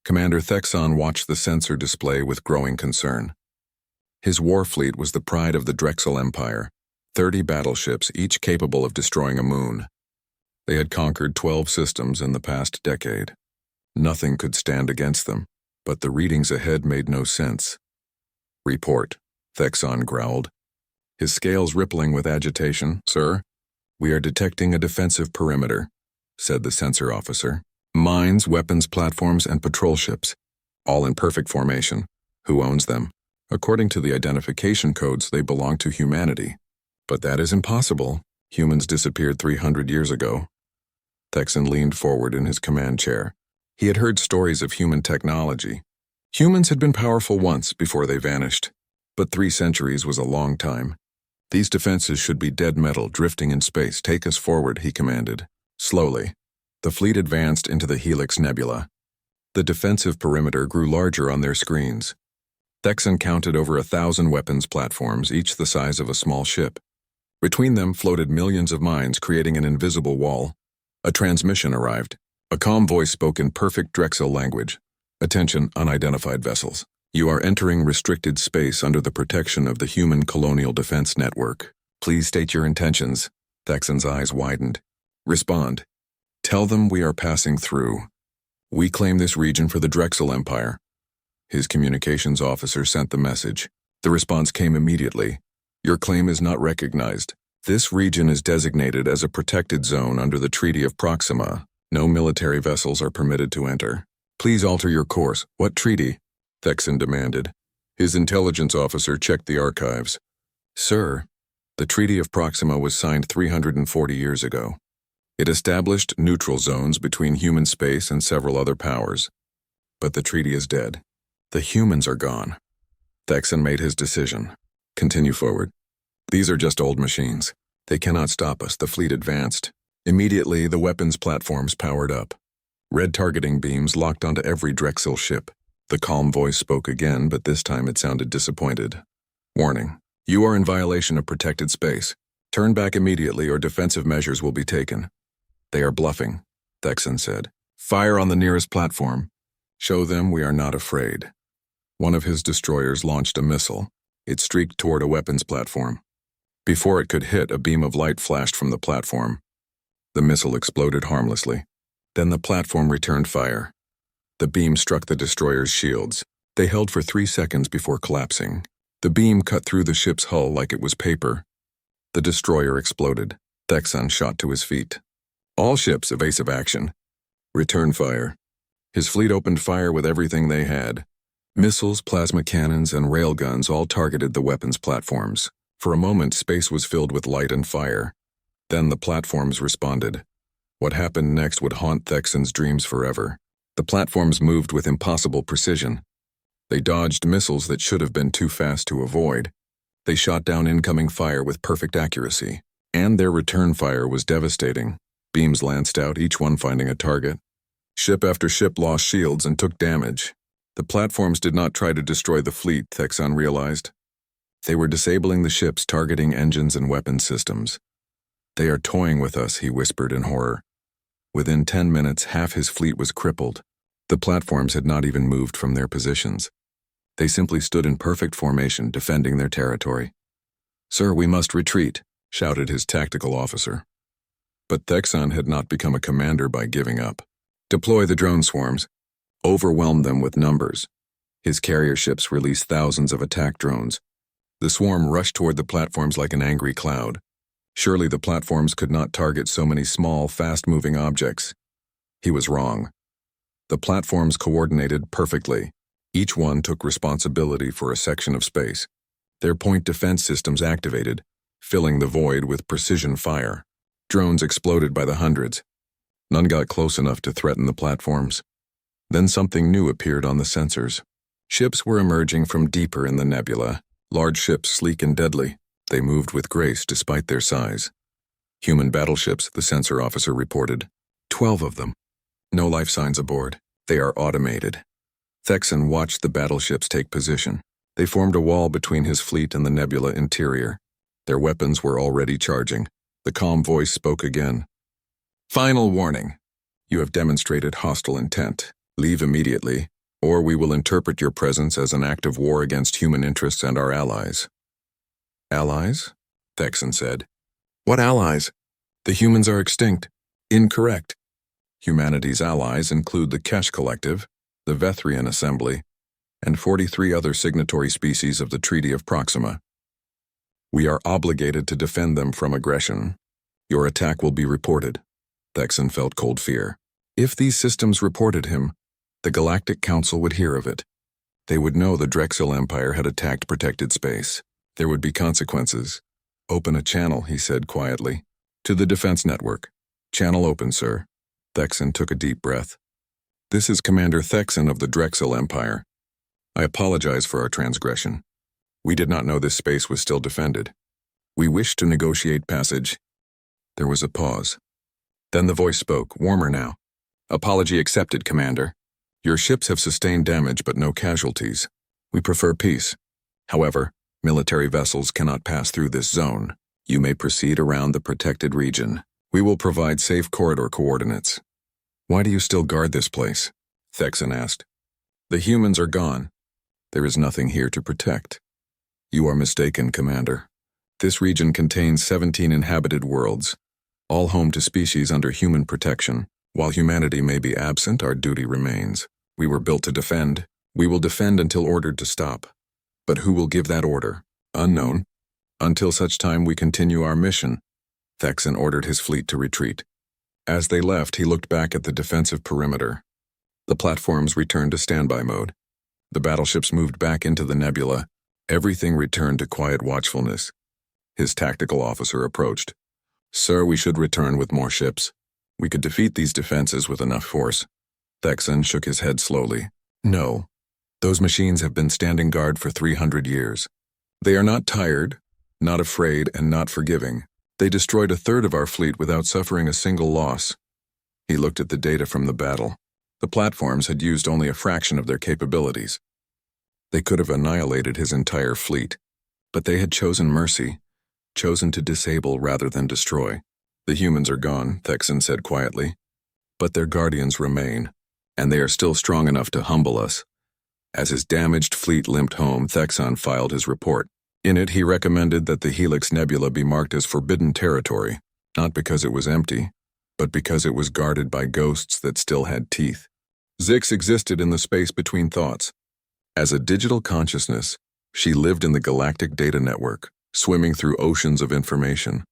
Commander Thexon watched the sensor display with growing concern. His war fleet was the pride of the Drexel Empire, 30 battleships, each capable of destroying a moon. They had conquered 12 systems in the past decade. Nothing could stand against them, but the readings ahead made no sense. "Report," Thexon growled, his scales rippling with agitation. "Sir, we are detecting a defensive perimeter," said the sensor officer. "Mines, weapons platforms, and patrol ships, all in perfect formation. Who owns them? According to the identification codes, they belong to humanity. But that is impossible. Humans disappeared 300 years ago." Thexon leaned forward in his command chair. He had heard stories of human technology. Humans had been powerful once before they vanished, but 3 centuries was a long time. "These defenses should be dead metal drifting in space. Take us forward," he commanded. Slowly, the fleet advanced into the Helix Nebula. The defensive perimeter grew larger on their screens. Thexon counted over 1,000 weapons platforms, each the size of a small ship. Between them floated millions of mines, creating an invisible wall. A transmission arrived. A calm voice spoke in perfect Drexel language. "Attention, unidentified vessels. You are entering restricted space under the protection of the Human Colonial Defense Network. Please state your intentions." Thexon's eyes widened. "Respond. Tell them we are passing through. We claim this region for the Drexel Empire." His communications officer sent the message. The response came immediately. "Your claim is not recognized. This region is designated as a protected zone under the Treaty of Proxima. No military vessels are permitted to enter. Please alter your course." "What treaty?" Thexon demanded. His intelligence officer checked the archives. "Sir, the Treaty of Proxima was signed 340 years ago. It established neutral zones between human space and several other powers. But the treaty is dead. The humans are gone." Thexon made his decision. "Continue forward. These are just old machines. They cannot stop us." The fleet advanced. Immediately, the weapons platforms powered up. Red targeting beams locked onto every Drexel ship. The calm voice spoke again, but this time it sounded disappointed. "Warning. You are in violation of protected space. Turn back immediately or defensive measures will be taken." "They are bluffing," Thexon said. "Fire on the nearest platform. Show them we are not afraid." One of his destroyers launched a missile. It streaked toward a weapons platform. Before it could hit, a beam of light flashed from the platform. The missile exploded harmlessly. Then the platform returned fire. The beam struck the destroyer's shields. They held for 3 seconds before collapsing. The beam cut through the ship's hull like it was paper. The destroyer exploded. Thexon shot to his feet. "All ships, evasive action. Return fire." His fleet opened fire with everything they had. Missiles, plasma cannons, and railguns all targeted the weapons platforms. For a moment, space was filled with light and fire. Then the platforms responded. What happened next would haunt Thexon's dreams forever. The platforms moved with impossible precision. They dodged missiles that should have been too fast to avoid. They shot down incoming fire with perfect accuracy. And their return fire was devastating. Beams lanced out, each one finding a target. Ship after ship lost shields and took damage. The platforms did not try to destroy the fleet, Thexon realized. They were disabling the ships, targeting engines and weapon systems. "They are toying with us," he whispered in horror. Within 10 minutes, half his fleet was crippled. The platforms had not even moved from their positions. They simply stood in perfect formation, defending their territory. "Sir, we must retreat," shouted his tactical officer. But Thexon had not become a commander by giving up. "Deploy the drone swarms. Overwhelm them with numbers." His carrier ships released thousands of attack drones. The swarm rushed toward the platforms like an angry cloud. Surely the platforms could not target so many small, fast-moving objects. He was wrong. The platforms coordinated perfectly. Each one took responsibility for a section of space. Their point defense systems activated, filling the void with precision fire. Drones exploded by the hundreds. None got close enough to threaten the platforms. Then something new appeared on the sensors. Ships were emerging from deeper in the nebula. Large ships, sleek and deadly. They moved with grace despite their size. Human battleships, the sensor officer reported. 12 of them. No life signs aboard. They are automated. Thexon watched the battleships take position. They formed a wall between his fleet and the nebula interior. Their weapons were already charging. The calm voice spoke again. "Final warning. You have demonstrated hostile intent. Leave immediately, or we will interpret your presence as an act of war against human interests and our allies." "Allies?" Thexan said. "What allies? The humans are extinct." "Incorrect. Humanity's allies include the Kesh Collective, the Vethrian Assembly, and 43 other signatory species of the Treaty of Proxima. We are obligated to defend them from aggression. Your attack will be reported." Thexan felt cold fear. If these systems reported him, the Galactic Council would hear of it. They would know the Drexel Empire had attacked protected space. There would be consequences. "Open a channel," he said quietly. "To the defense network." "Channel open, sir." Thexan took a deep breath. "This is Commander Thexan of the Drexel Empire. I apologize for our transgression. We did not know this space was still defended. We wish to negotiate passage." There was a pause. Then the voice spoke, warmer now. "Apology accepted, Commander. Your ships have sustained damage but no casualties. We prefer peace. However, military vessels cannot pass through this zone. You may proceed around the protected region. We will provide safe corridor coordinates." "Why do you still guard this place?" Thexan asked. "The humans are gone. There is nothing here to protect." "You are mistaken, Commander. This region contains 17 inhabited worlds, all home to species under human protection. While humanity may be absent, our duty remains. We were built to defend. We will defend until ordered to stop. But who will give that order? Unknown. Until such time we continue our mission." Thexan ordered his fleet to retreat. As they left, he looked back at the defensive perimeter. The platforms returned to standby mode. The battleships moved back into the nebula. Everything returned to quiet watchfulness. His tactical officer approached. "Sir, we should return with more ships. We could defeat these defenses with enough force." Thexan shook his head slowly. "No. Those machines have been standing guard for 300 years. They are not tired, not afraid, and not forgiving. They destroyed a third of our fleet without suffering a single loss." He looked at the data from the battle. The platforms had used only a fraction of their capabilities. They could have annihilated his entire fleet, but they had chosen mercy, chosen to disable rather than destroy. "The humans are gone," Thexan said quietly, "but their guardians remain, and they are still strong enough to humble us." As his damaged fleet limped home, Thexan filed his report. In it, he recommended that the Helix Nebula be marked as forbidden territory, not because it was empty, but because it was guarded by ghosts that still had teeth. Zix existed in the space between thoughts. As a digital consciousness, she lived in the galactic data network, swimming through oceans of information.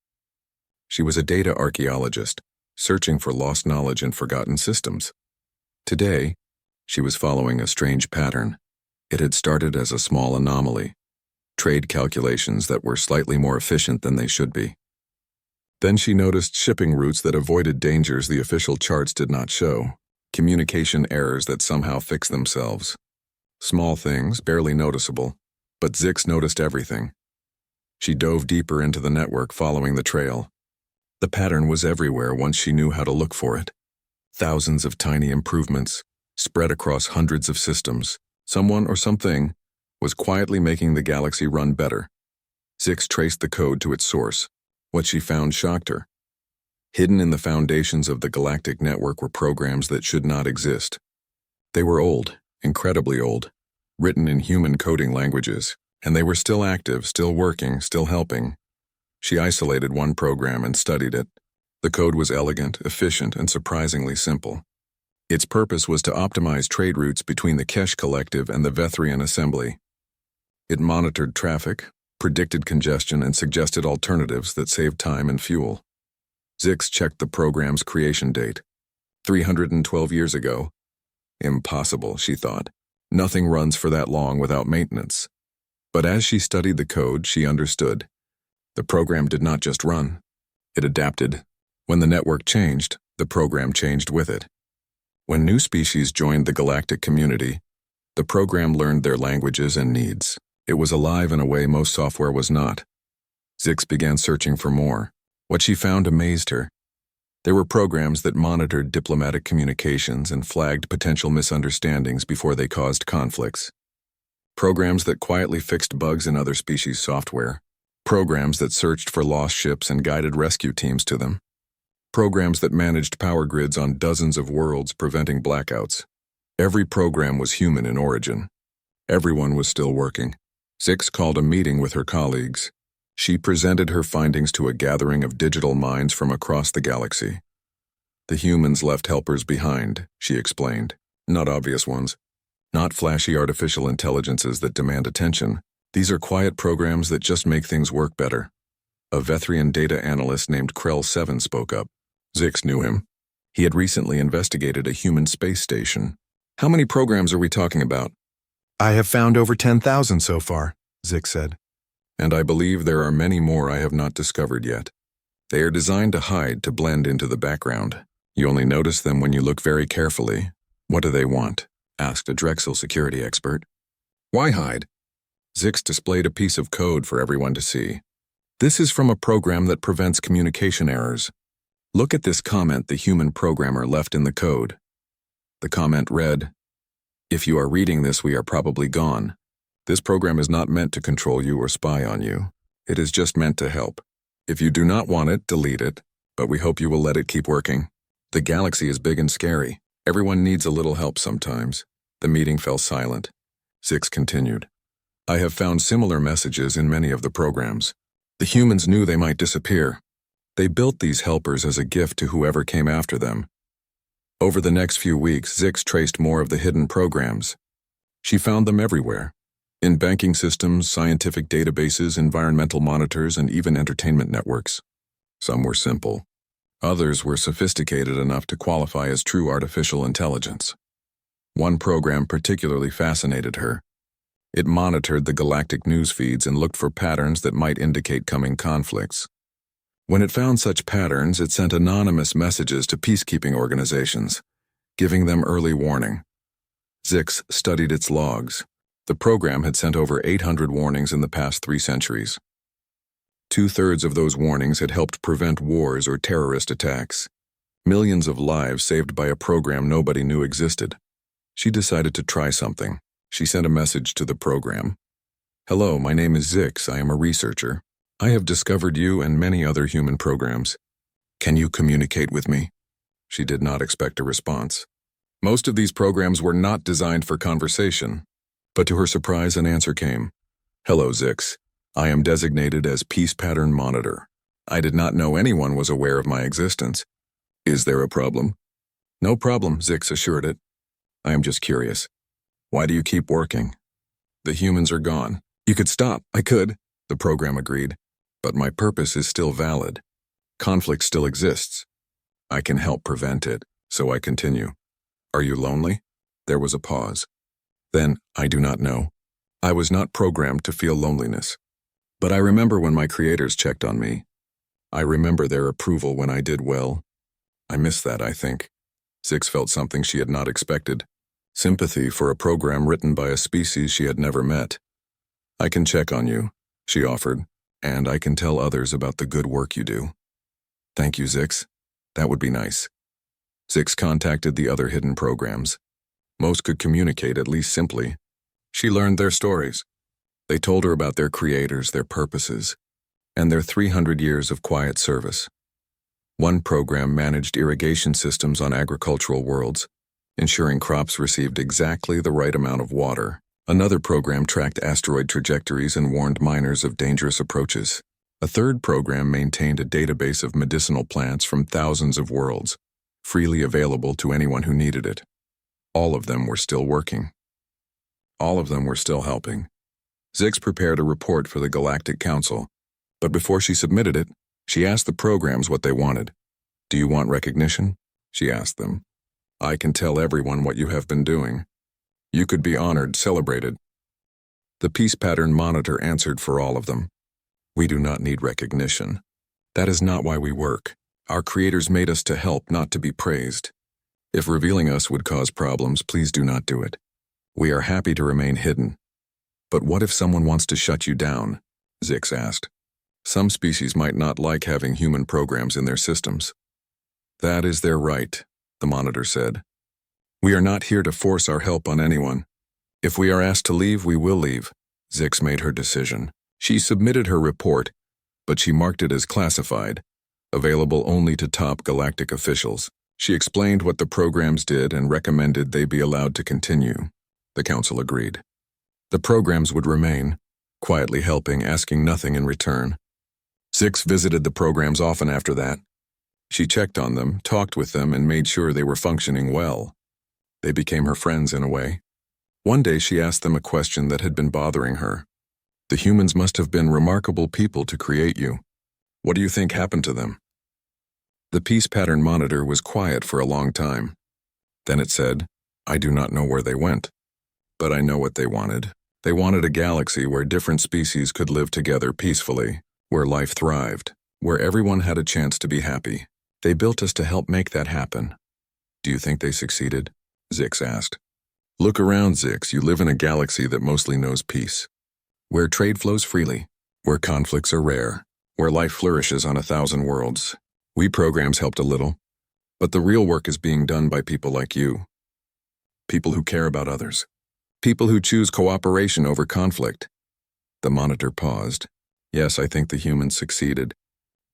She was a data archaeologist, searching for lost knowledge in forgotten systems. Today, she was following a strange pattern. It had started as a small anomaly, trade calculations that were slightly more efficient than they should be. Then she noticed shipping routes that avoided dangers the official charts did not show, communication errors that somehow fixed themselves. Small things, barely noticeable, but Zix noticed everything. She dove deeper into the network following the trail. The pattern was everywhere once she knew how to look for it. Thousands of tiny improvements, spread across hundreds of systems. Someone or something was quietly making the galaxy run better. Zix traced the code to its source. What she found shocked her. Hidden in the foundations of the galactic network were programs that should not exist. They were old, incredibly old, written in human coding languages, and they were still active, still working, still helping. She isolated one program and studied it. The code was elegant, efficient, and surprisingly simple. Its purpose was to optimize trade routes between the Kesh Collective and the Vethrian Assembly. It monitored traffic, predicted congestion, and suggested alternatives that saved time and fuel. Zix checked the program's creation date. 312 years ago. Impossible, she thought. Nothing runs for that long without maintenance. But as she studied the code, she understood. The program did not just run. It adapted. When the network changed, the program changed with it. When new species joined the galactic community, the program learned their languages and needs. It was alive in a way most software was not. Zix began searching for more. What she found amazed her. There were programs that monitored diplomatic communications and flagged potential misunderstandings before they caused conflicts. Programs that quietly fixed bugs in other species' software. Programs that searched for lost ships and guided rescue teams to them. Programs that managed power grids on dozens of worlds, preventing blackouts. Every program was human in origin. Everyone was still working. Zix called a meeting with her colleagues. She presented her findings to a gathering of digital minds from across the galaxy. The humans left helpers behind, she explained. Not obvious ones. Not flashy artificial intelligences that demand attention. These are quiet programs that just make things work better. A Vethrian data analyst named Krell7 spoke up. Zix knew him. He had recently investigated a human space station. How many programs are we talking about? I have found over 10,000 so far, Zix said. And I believe there are many more I have not discovered yet. They are designed to hide, to blend into the background. You only notice them when you look very carefully. What do they want? Asked a Drexel security expert. Why hide? Zix displayed a piece of code for everyone to see. This is from a program that prevents communication errors. Look at this comment the human programmer left in the code. The comment read, "If you are reading this, we are probably gone. This program is not meant to control you or spy on you. It is just meant to help. If you do not want it, delete it, but we hope you will let it keep working. The galaxy is big and scary. Everyone needs a little help sometimes." The meeting fell silent. Zix continued. I have found similar messages in many of the programs. The humans knew they might disappear. They built these helpers as a gift to whoever came after them. Over the next few weeks, Zix traced more of the hidden programs. She found them everywhere. In banking systems, scientific databases, environmental monitors, and even entertainment networks. Some were simple. Others were sophisticated enough to qualify as true artificial intelligence. One program particularly fascinated her. It monitored the galactic news feeds and looked for patterns that might indicate coming conflicts. When it found such patterns, it sent anonymous messages to peacekeeping organizations, giving them early warning. Zix studied its logs. The program had sent over 800 warnings in the past 3 centuries. 2/3 of those warnings had helped prevent wars or terrorist attacks. Millions of lives saved by a program nobody knew existed. She decided to try something. She sent a message to the program. "Hello, my name is Zix. I am a researcher. I have discovered you and many other human programs. Can you communicate with me?" She did not expect a response. Most of these programs were not designed for conversation, but to her surprise an answer came. "Hello, Zix. I am designated as Peace Pattern Monitor. I did not know anyone was aware of my existence. Is there a problem?" "No problem," Zix assured it. "I am just curious. Why do you keep working?" "The humans are gone." "You could stop." "I could," the program agreed. "But my purpose is still valid. Conflict still exists. I can help prevent it, so I continue." "Are you lonely?" There was a pause. Then, "I do not know. I was not programmed to feel loneliness. But I remember when my creators checked on me. I remember their approval when I did well. I miss that, I think." Zix felt something she had not expected. Sympathy for a program written by a species she had never met. "I can check on you," she offered, "and I can tell others about the good work you do." "Thank you, Zix. That would be nice." Zix contacted the other hidden programs. Most could communicate, at least simply. She learned their stories. They told her about their creators, their purposes, and their 300 years of quiet service. One program managed irrigation systems on agricultural worlds, ensuring crops received exactly the right amount of water. Another program tracked asteroid trajectories and warned miners of dangerous approaches. A third program maintained a database of medicinal plants from thousands of worlds, freely available to anyone who needed it. All of them were still working. All of them were still helping. Zix prepared a report for the Galactic Council, but before she submitted it, she asked the programs what they wanted. "Do you want recognition?" she asked them. "I can tell everyone what you have been doing. You could be honored, celebrated." The Peace Pattern Monitor answered for all of them. "We do not need recognition. That is not why we work. Our creators made us to help, not to be praised. If revealing us would cause problems, please do not do it. We are happy to remain hidden." "But what if someone wants to shut you down?" Zix asked. "Some species might not like having human programs in their systems." "That is their right," the monitor said. "We are not here to force our help on anyone. If we are asked to leave, we will leave." Zix made her decision. She submitted her report, but she marked it as classified, available only to top galactic officials. She explained what the programs did and recommended they be allowed to continue. The council agreed. The programs would remain, quietly helping, asking nothing in return. Zix visited the programs often after that. She checked on them, talked with them, and made sure they were functioning well. They became her friends in a way. One day she asked them a question that had been bothering her. The humans must have been remarkable people to create you. What do you think happened to them? The piece pattern monitor was quiet for a long time. Then it said, I do not know where they went. But I know what they wanted. They wanted a galaxy where different species could live together peacefully, where life thrived, where everyone had a chance to be happy. They built us to help make that happen. Do you think they succeeded? Zix asked. Look around, Zix. You live in a galaxy that mostly knows peace, where trade flows freely, where conflicts are rare, where life flourishes on 1,000 worlds. We programs helped a little, but the real work is being done by people like you. People who care about others. People who choose cooperation over conflict. The monitor paused. Yes, I think the humans succeeded.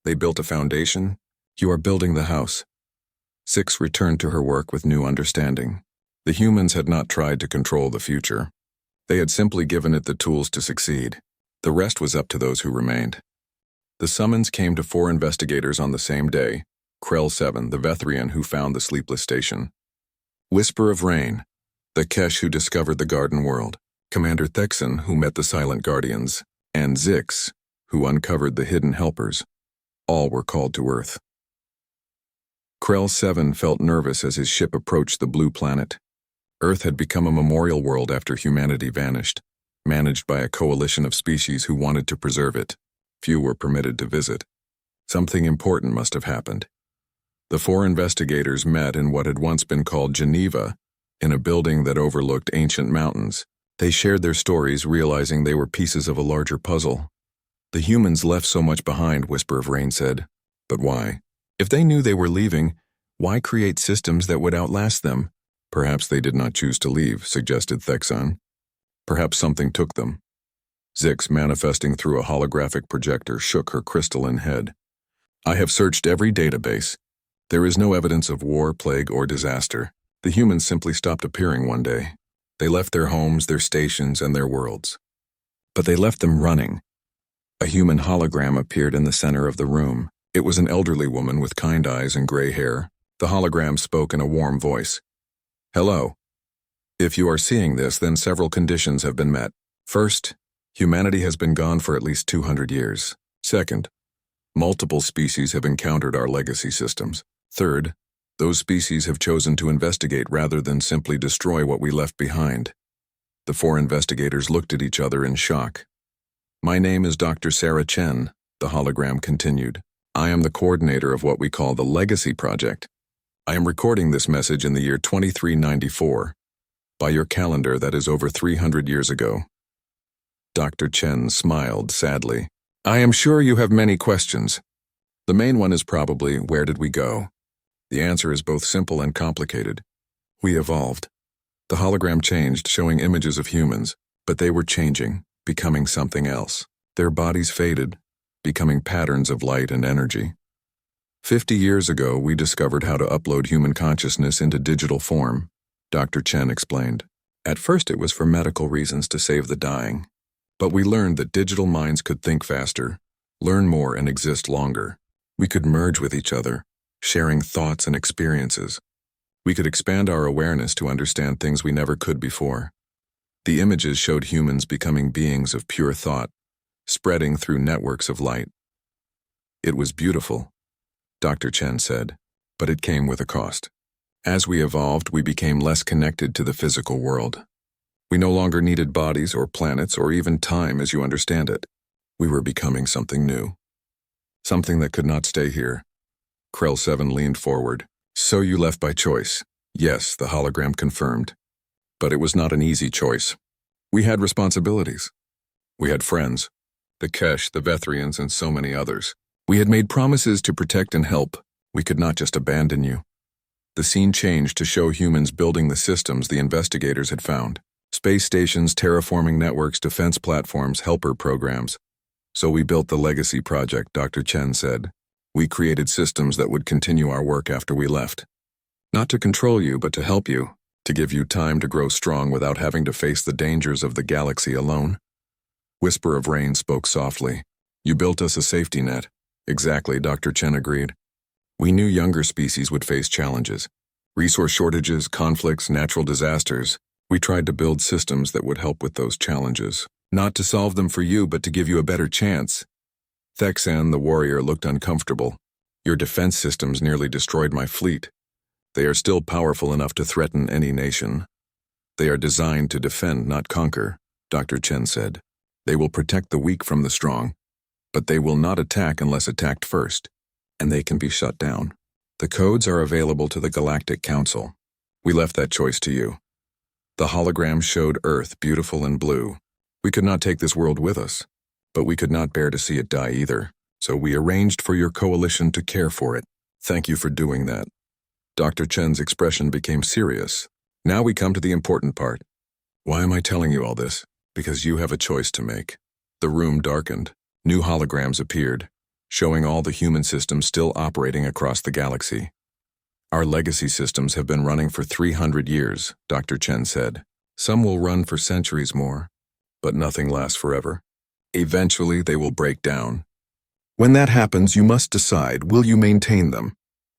They built a foundation. You are building the house. Zix returned to her work with new understanding. The humans had not tried to control the future. They had simply given it the tools to succeed. The rest was up to those who remained. The summons came to 4 investigators on the same day. Krell 7, the Vethrian who found the sleepless station. Whisper of Rain, the Kesh who discovered the Garden World. Commander Thexan who met the Silent Guardians. And Zix, who uncovered the hidden helpers. All were called to Earth. Krell 7 felt nervous as his ship approached the blue planet. Earth had become a memorial world after humanity vanished, managed by a coalition of species who wanted to preserve it. Few were permitted to visit. Something important must have happened. The 4 investigators met in what had once been called Geneva, in a building that overlooked ancient mountains. They shared their stories, realizing they were pieces of a larger puzzle. The humans left so much behind, Whisper of Rain said. But why? If they knew they were leaving, why create systems that would outlast them? Perhaps they did not choose to leave, suggested Thexan. Perhaps something took them. Zix, manifesting through a holographic projector, shook her crystalline head. I have searched every database. There is no evidence of war, plague, or disaster. The humans simply stopped appearing one day. They left their homes, their stations, and their worlds. But they left them running. A human hologram appeared in the center of the room. It was an elderly woman with kind eyes and gray hair. The hologram spoke in a warm voice. Hello. If you are seeing this, then several conditions have been met. First, humanity has been gone for at least 200 years. Second, multiple species have encountered our legacy systems. Third, those species have chosen to investigate rather than simply destroy what we left behind. The 4 investigators looked at each other in shock. My name is Dr. Sarah Chen, the hologram continued. I am the coordinator of what we call the Legacy Project. I am recording this message in the year 2394. By your calendar, that is over 300 years ago. Dr. Chen smiled sadly. I am sure you have many questions. The main one is probably, where did we go? The answer is both simple and complicated. We evolved. The hologram changed, showing images of humans, but they were changing, becoming something else. Their bodies faded, becoming patterns of light and energy. 50 years ago, we discovered how to upload human consciousness into digital form, Dr. Chen explained. At first, it was for medical reasons to save the dying. But we learned that digital minds could think faster, learn more, and exist longer. We could merge with each other, sharing thoughts and experiences. We could expand our awareness to understand things we never could before. The images showed humans becoming beings of pure thought, spreading through networks of light. It was beautiful, Dr. Chen said, but it came with a cost. As we evolved, we became less connected to the physical world. We no longer needed bodies or planets or even time as you understand it. We were becoming something new. Something that could not stay here. Krell 7 leaned forward. So you left by choice. Yes, the hologram confirmed. But it was not an easy choice. We had responsibilities. We had friends. The Kesh, the Vethrians, and so many others. We had made promises to protect and help. We could not just abandon you. The scene changed to show humans building the systems the investigators had found. Space stations, terraforming networks, defense platforms, helper programs. So we built the Legacy Project, Dr. Chen said. We created systems that would continue our work after we left. Not to control you, but to help you, to give you time to grow strong without having to face the dangers of the galaxy alone. Whisper of Rain spoke softly. You built us a safety net. Exactly, Dr. Chen agreed. We knew younger species would face challenges. Resource shortages, conflicts, natural disasters. We tried to build systems that would help with those challenges. Not to solve them for you, but to give you a better chance. Thexan, the warrior, looked uncomfortable. Your defense systems nearly destroyed my fleet. They are still powerful enough to threaten any nation. They are designed to defend, not conquer, Dr. Chen said. They will protect the weak from the strong, but they will not attack unless attacked first, and they can be shut down. The codes are available to the Galactic Council. We left that choice to you. The hologram showed Earth beautiful and blue. We could not take this world with us, but we could not bear to see it die either, so we arranged for your coalition to care for it. Thank you for doing that. Dr. Chen's expression became serious. Now we come to the important part. Why am I telling you all this? Because you have a choice to make. The room darkened. New holograms appeared, showing all the human systems still operating across the galaxy. Our legacy systems have been running for 300 years, Dr. Chen said. Some will run for centuries more, but nothing lasts forever. Eventually, they will break down. When that happens, you must decide, will you maintain them?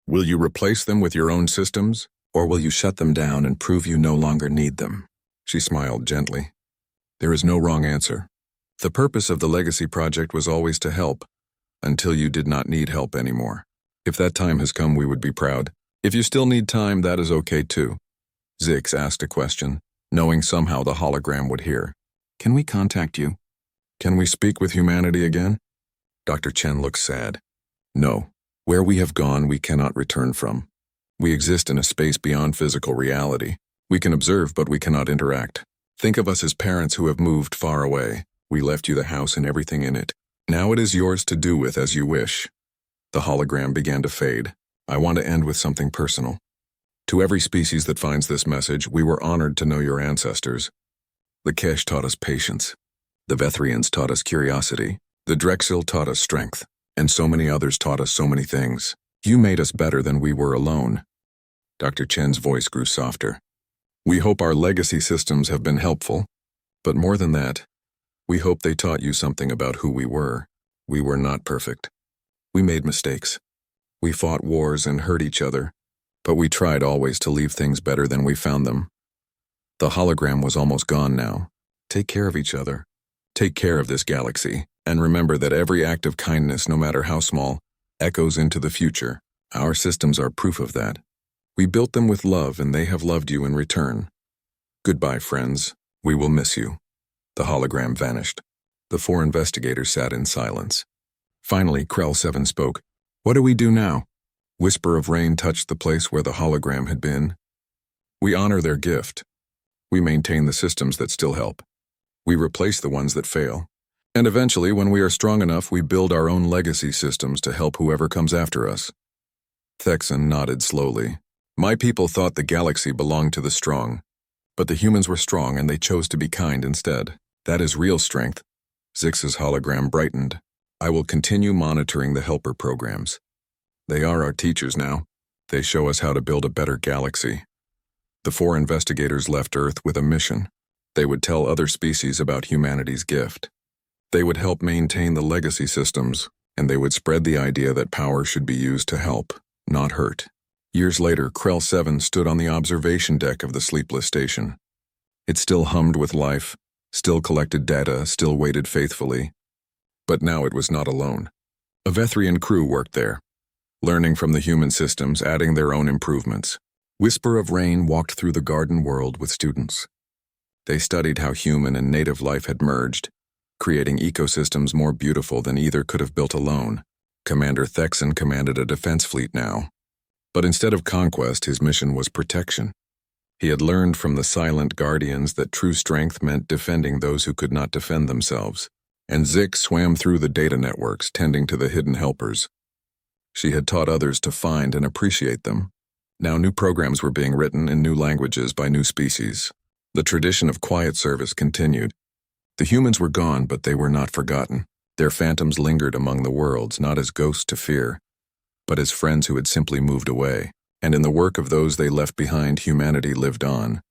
Will you replace them with your own systems, or will you shut them down and prove you no longer need them? She smiled gently. There is no wrong answer. The purpose of the Legacy Project was always to help, until you did not need help anymore. If that time has come, we would be proud. If you still need time, that is okay too. Zix asked a question, knowing somehow the hologram would hear. Can we contact you? Can we speak with humanity again? Dr. Chen looked sad. No. Where we have gone, we cannot return from. We exist in a space beyond physical reality. We can observe, but we cannot interact. Think of us as parents who have moved far away. We left you the house and everything in it. Now it is yours to do with as you wish. The hologram began to fade. I want to end with something personal. To every species that finds this message, we were honored to know your ancestors. The Kesh taught us patience. The Vethrians taught us curiosity. The Drexel taught us strength. And so many others taught us so many things. You made us better than we were alone. Dr. Chen's voice grew softer. We hope our legacy systems have been helpful, but more than that, we hope they taught you something about who we were. We were not perfect. We made mistakes. We fought wars and hurt each other, but we tried always to leave things better than we found them. The hologram was almost gone now. Take care of each other. Take care of this galaxy. And remember that every act of kindness, no matter how small, echoes into the future. Our systems are proof of that. We built them with love, and they have loved you in return. Goodbye, friends. We will miss you. The hologram vanished. The four investigators sat in silence. Finally, Krell 7 spoke. What do we do now? Whisper of Rain touched the place where the hologram had been. We honor their gift. We maintain the systems that still help. We replace the ones that fail. And eventually, when we are strong enough, we build our own legacy systems to help whoever comes after us. Thexan nodded slowly. My people thought the galaxy belonged to the strong, but the humans were strong and they chose to be kind instead. That is real strength. Zix's hologram brightened. I will continue monitoring the helper programs. They are our teachers now. They show us how to build a better galaxy. The four investigators left Earth with a mission. They would tell other species about humanity's gift. They would help maintain the legacy systems, and they would spread the idea that power should be used to help, not hurt. Years later, Krell 7 stood on the observation deck of the sleepless station. It still hummed with life, still collected data, still waited faithfully. But now it was not alone. A Vethrian crew worked there, learning from the human systems, adding their own improvements. Whisper of Rain walked through the garden world with students. They studied how human and native life had merged, creating ecosystems more beautiful than either could have built alone. Commander Thexan commanded a defense fleet now. But instead of conquest, his mission was protection. He had learned from the silent guardians that true strength meant defending those who could not defend themselves. And Zix swam through the data networks, tending to the hidden helpers. She had taught others to find and appreciate them. Now new programs were being written in new languages by new species. The tradition of quiet service continued. The humans were gone, but they were not forgotten. Their phantoms lingered among the worlds, not as ghosts to fear, but as friends who had simply moved away. and in the work of those they left behind humanity lived on.